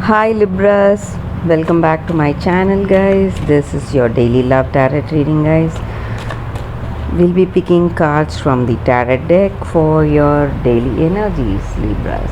Hi Libras, welcome back to my channel guys. This is your daily love tarot reading guys. We'll be picking cards from the tarot deck for your daily energies Libras.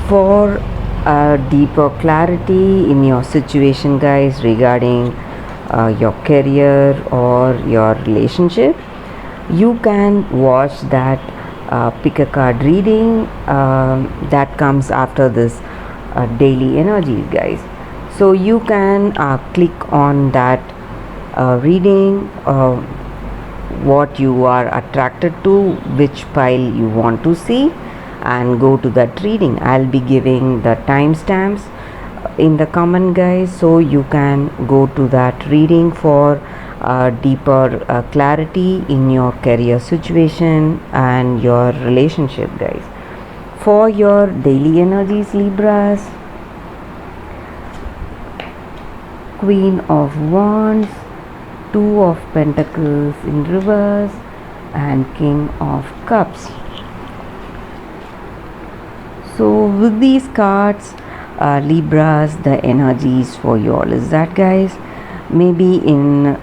For a deeper clarity in your situation guys regarding your career or your relationship, you can watch that pick a card reading that comes after this daily energies guys. So you can click on that reading what you are attracted to, which pile you want to see, and go to that reading. I'll be giving the timestamps in the comment guys, so you can go to that reading for deeper clarity in your career situation and your relationship guys. For your daily energies Libras, Queen of Wands, Two of Pentacles in reverse, and King of Cups. So with these cards Libras, the energies for you all is that guys, maybe in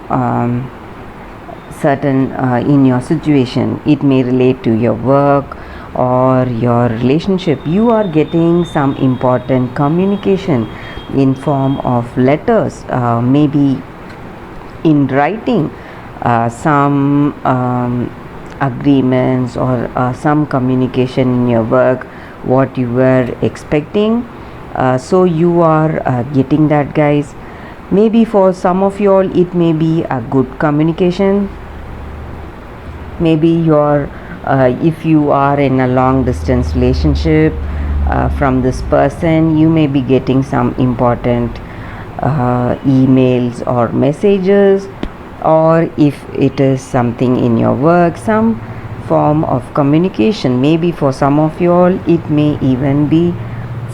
certain in your situation, it may relate to your work or your relationship. You are getting some important communication in form of letters, maybe in writing, some agreements or some communication in your work what you were expecting. So you are getting that guys. Maybe for some of you all it may be a good communication. Maybe you're if you are in a long distance relationship from this person, you may be getting some important emails or messages, or if it is something in your work, some form of communication. Maybe for some of you all it may even be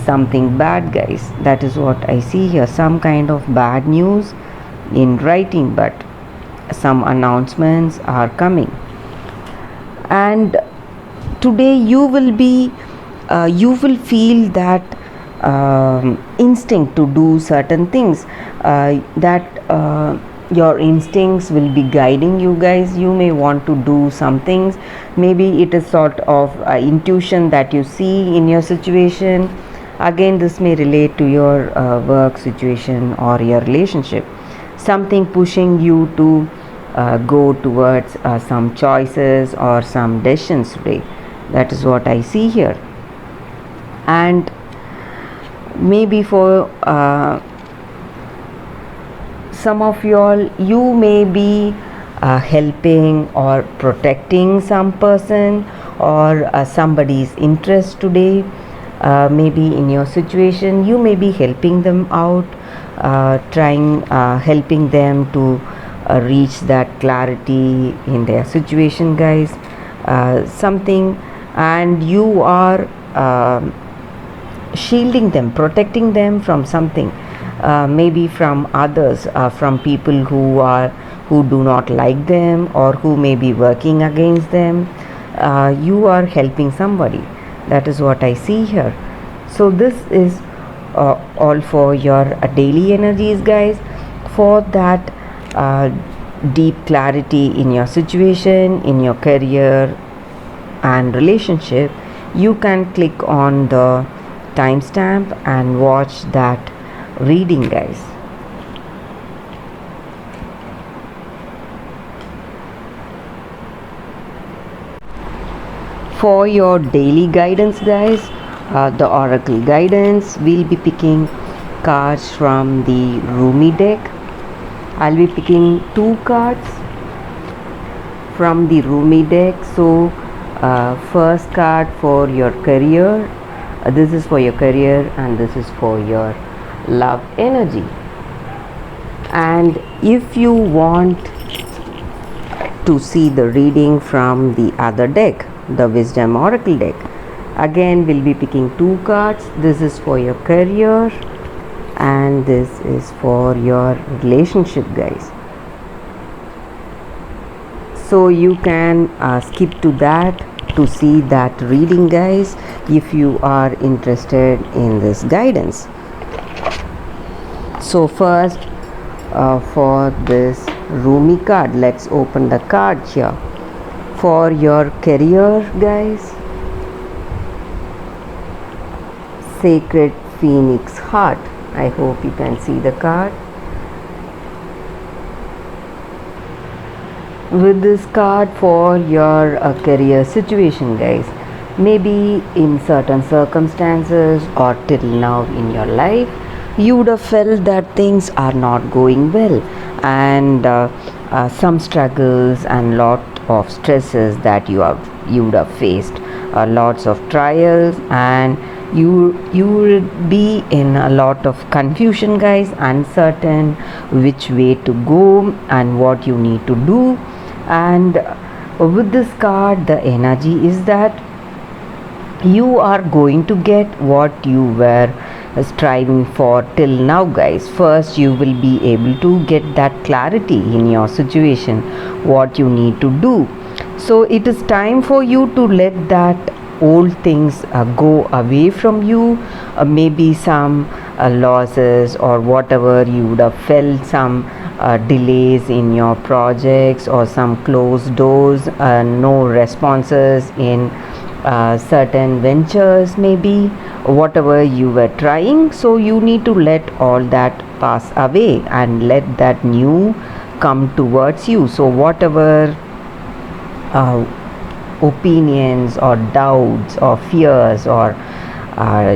something bad guys. That is what I see here, some kind of bad news in writing, but some announcements are coming. And today you will be you will feel that instinct to do certain things, that your instincts will be guiding you guys. You may want to do some things. Maybe it is sort of intuition that you see in your situation. Again, this may relate to your work situation or your relationship. Something pushing you to go towards some choices or some decisions today. That is what I see here. And maybe for some of you all, you may be helping or protecting some person or somebody's interest today. Maybe in your situation you may be helping them out, trying helping them to reach that clarity in their situation guys, something, and you are shielding them, protecting them from something, maybe from others, from people who do not like them or who may be working against them. You are helping somebody. That is what I see here. So this is all for your daily energies guys. For that deep clarity in your situation, in your career and relationship, you can click on the timestamp and watch that reading guys. For your daily guidance guys, the oracle guidance, we'll be picking cards from the Rumi deck. I'll be picking 2 cards from the Rumi deck. So first card for your career, this is for your career and this is for your love energy. And if you want to see the reading from the other deck, the Wisdom Oracle deck, again we'll be picking 2 cards. This is for your career and this is for your relationship guys. So you can skip to that to see that reading, guys, if you are interested in this guidance. So first, for this Rumi card, let's open the card here. For your career, guys, Sacred Phoenix Heart. I hope you can see the card. With this card, for your career situation, guys, maybe in certain circumstances or till now in your life, you would have felt that things are not going well, and some struggles and lot of stresses that you would have faced, lots of trials, and you would be in a lot of confusion, guys, uncertain which way to go and what you need to do. And with this card, the energy is that you are going to get what you were striving for till now, guys. First, you will be able to get that clarity in your situation, what you need to do. So it is time for you to let that old things go away from you. Maybe some losses or whatever, you would have felt some delays in your projects or some closed doors, no responses in certain ventures, maybe whatever you were trying. So you need to let all that pass away and let that new come towards you. So whatever opinions or doubts or fears or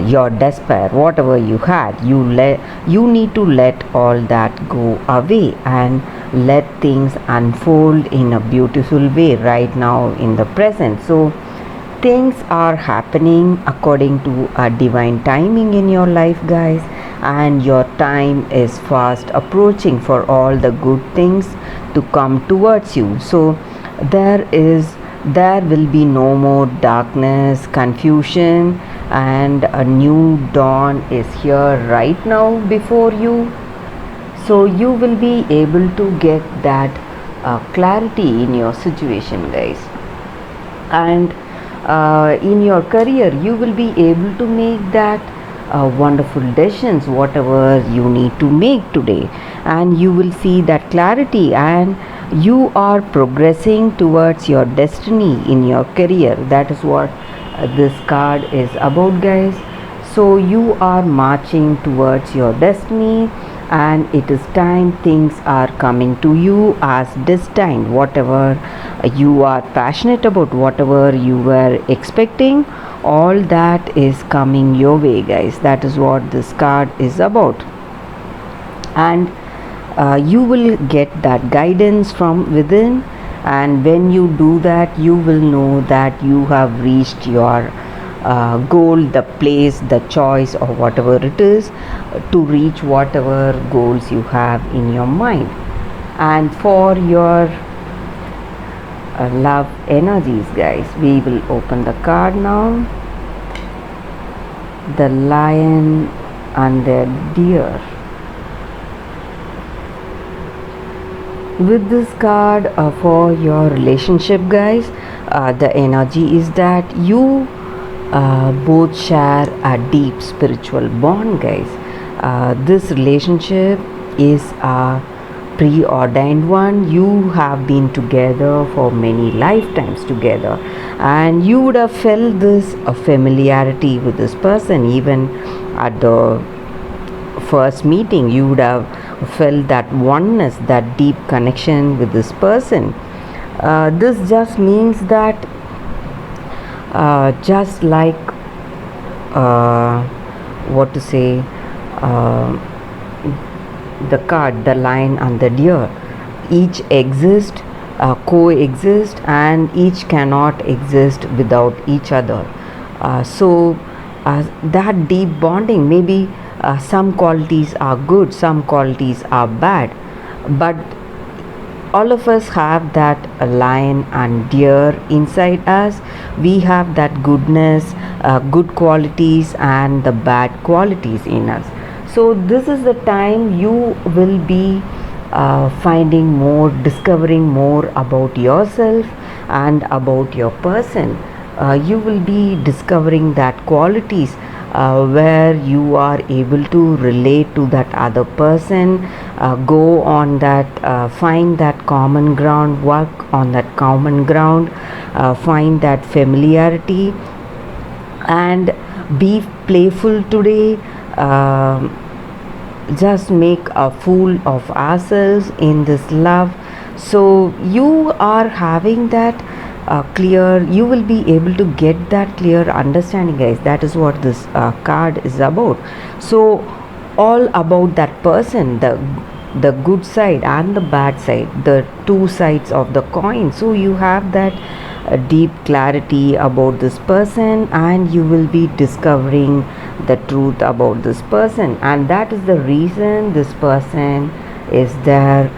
your despair, whatever you had, you need to let all that go away and let things unfold in a beautiful way right now in the present. So things are happening according to a divine timing in your life, guys, and your time is fast approaching for all the good things to come towards you. So there will be no more darkness, confusion, and a new dawn is here right now before you. So you will be able to get that clarity in your situation, guys. And in your career, you will be able to make that wonderful decisions, whatever you need to make today, and you will see that clarity, and you are progressing towards your destiny in your career. That is what this card is about, guys. So you are marching towards your destiny, and it is time things are coming to you as destined. Whatever you are passionate about, whatever you were expecting, all that is coming your way, guys. That is what this card is about. And you will get that guidance from within, and when you do that, you will know that you have reached your goal, the place, the choice, or whatever it is, to reach whatever goals you have in your mind. And for your love energies, guys, we will open the card now. The lion and the deer. With this card, for your relationship, guys, the energy is that you both share a deep spiritual bond, guys. This relationship is a preordained one. You have been together for many lifetimes together, and you would have felt this familiarity with this person. Even at the first meeting, you would have felt that oneness, that deep connection with this person. This just means that just like what to say, the card, the lion and the deer, each exist, coexist, and each cannot exist without each other. So that deep bonding, maybe some qualities are good, some qualities are bad, but all of us have that lion and deer inside us. We have that goodness, good qualities, and the bad qualities in us. So this is the time you will be finding more, discovering more about yourself and about your person. you will be discovering that qualities where you are able to relate to that other person, go on that, find that common ground, work on that common ground, find that familiarity, and be playful today. Just make a fool of ourselves in this love. So you are having that clear, you will be able to get that clear understanding, guys. That is what this card is about. So all about that person, the good side and the bad side, the two sides of the coin. So you have that deep clarity about this person, and you will be discovering the truth about this person, and that is the reason this person is there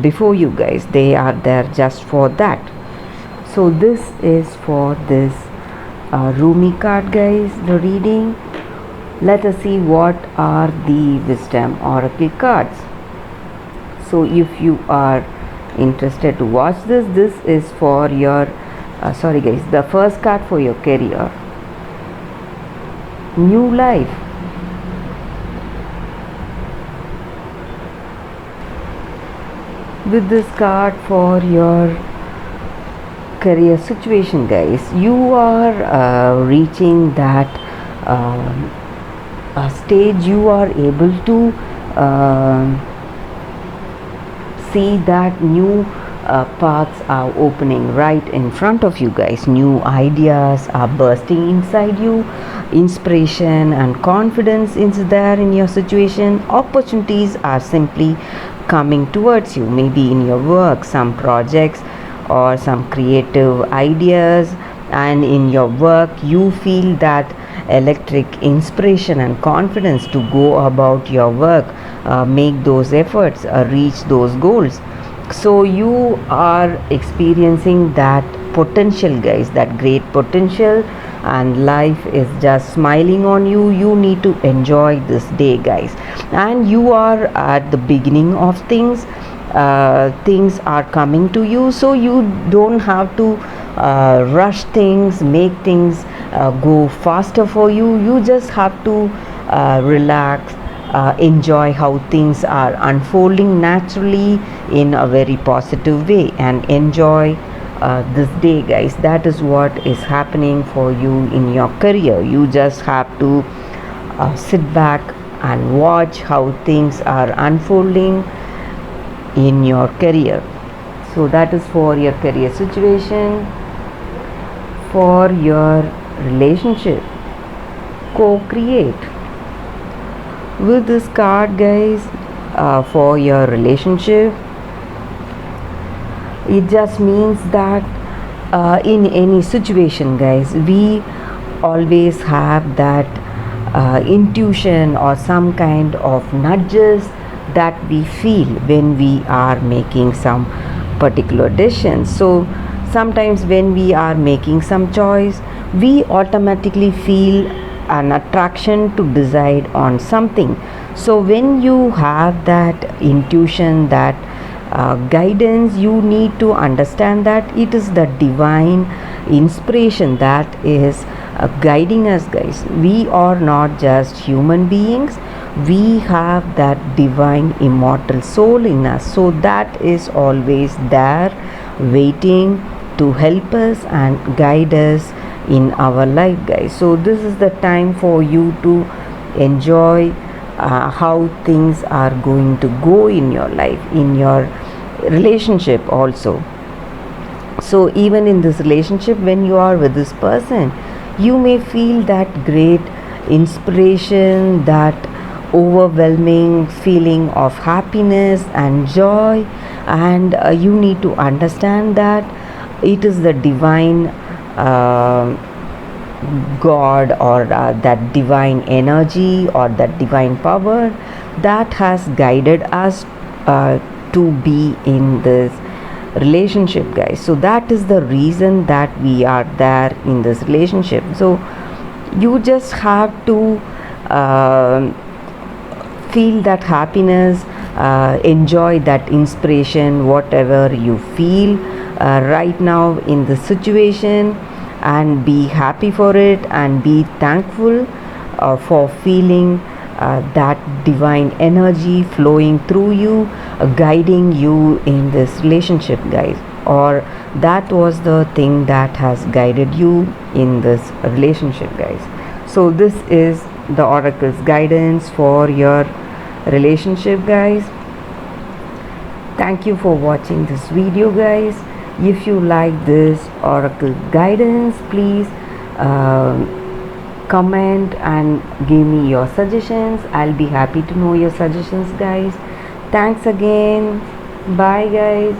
before you, guys. They are there just for that. So this is for this Rumi card, guys, the reading. Let us see what are the wisdom oracle cards. So if you are interested to watch this is for your sorry guys, the first card for your career, new life. With this card for your career situation, guys, you are reaching that stage. You are able to see that new paths are opening right in front of you, guys. New ideas are bursting inside you. Inspiration and confidence is there in your situation. Opportunities are simply coming towards you, maybe in your work, some projects or some creative ideas. And in your work you feel that electric inspiration and confidence to go about your work, make those efforts, reach those goals. So you are experiencing that potential, guys, that great potential, and life is just smiling on you. You need to enjoy this day, guys, and you are at the beginning of things. Things are coming to you, so you don't have to rush things, make things go faster for you. You just have to relax, enjoy how things are unfolding naturally in a very positive way, and enjoy this day, guys. That is what is happening for you in your career. You just have to sit back and watch how things are unfolding in your career. So that is for your career situation. For your relationship, co-create. With this card, guys, for your relationship, it just means that in any situation, guys, we always have that intuition or some kind of nudges that we feel when we are making some particular decisions. So sometimes when we are making some choice, we automatically feel an attraction to decide on something. So when you have that intuition, that guidance, you need to understand that it is the divine inspiration that is guiding us, guys. We are not just human beings, we have that divine immortal soul in us. So that is always there waiting to help us and guide us in our life, guys. So this is the time for you to enjoy how things are going to go in your life, in your relationship also. So even in this relationship, when you are with this person, you may feel that great inspiration, that overwhelming feeling of happiness and joy, and you need to understand that it is the divine God, or that divine energy, or that divine power that has guided us to be in this relationship, guys. So that is the reason that we are there in this relationship. So you just have to feel that happiness, enjoy that inspiration, whatever you feel right now in the situation, and be happy for it and be thankful for feeling that divine energy flowing through you, guiding you in this relationship, guys, or that was the thing that has guided you in this relationship, guys. So this is the oracle's guidance for your relationship, guys. Thank you for watching this video, guys. If you like this oracle guidance, please comment and give me your suggestions. I'll be happy to know your suggestions, guys. Thanks again. Bye, guys.